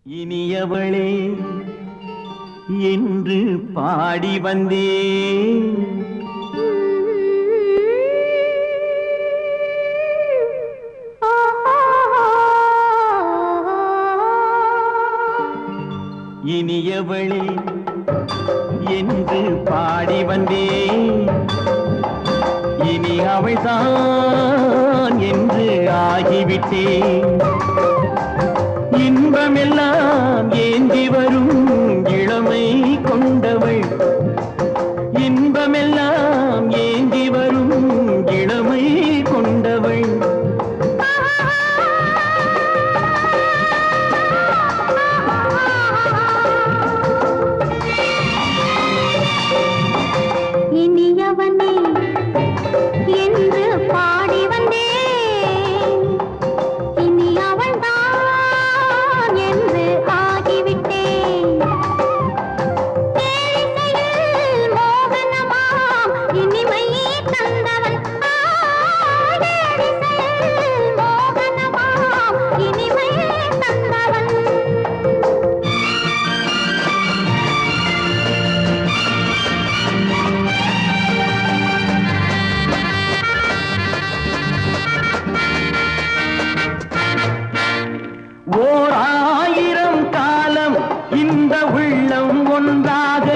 இனியவளே என்று பாடி வந்தே இனியவளே என்று பாடி வந்தே இனி அவள்தான் என்று ஆகிவிட்டே இன்பமெல்லாம் ஏந்தி வரும் இளமை கொண்டவள் இன்பமெல்லாம் ஏந்தி வரும் இளமை கொண்டவள் இனியவனே என்று பாடி வந்தே இனி அவள்தான் என்று ஆகிவிட்டேன் தேனிசையில் மோகனமாம் இனிமை தந்தவன் தேனிசையில் மோகனமாம் இனிமை தந்தவன் ஓர் ஆயிரம் காலம் இந்த உள்ளம் ஒன்றாக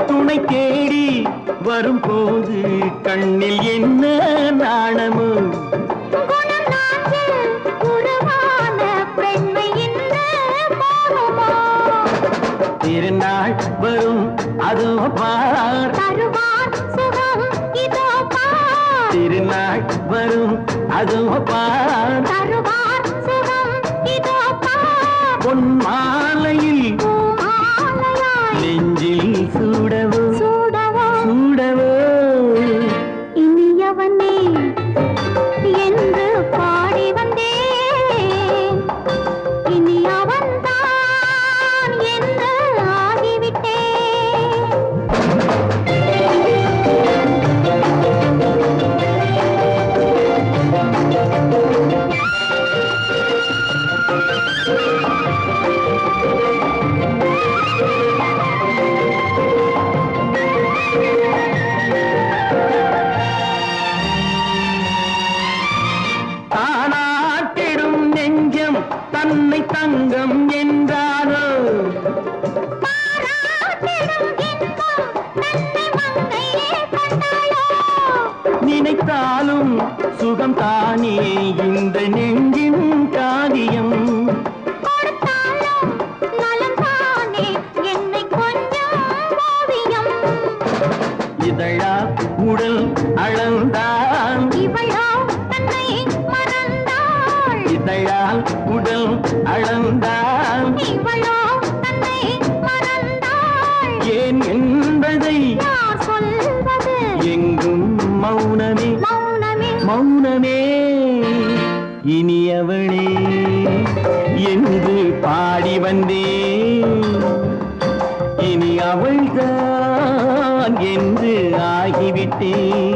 துணை தேடி வரும்போது கண்ணில் என்ன நாணமோ திருநாள் வரும் அதோ பார் திருநாள் வரும் அதோ பார் பொன் மாலையில் நெஞ்சில் சூடவோ சூடவோ இனியவனே என்று பாடி வந்தேன் இனி அவன்தான் என்று ஆகிவிட்டேன் தானாட்டிடும் நெஞ்சம் தன்னை தங்கம் என்றாரோ நினைத்தாலும் சுகம் தானே இந்த நெஞ்சின் காரியம் இதழா உடல் அளந்தான் இதழால் உடல் அளந்தான் ஏன் என்பதை எங்கும் மௌனமே மௌனமே இனியவளே என்று பாடி வந்தே இனி அவள்தான் என்று ஆகிவிட்டேன்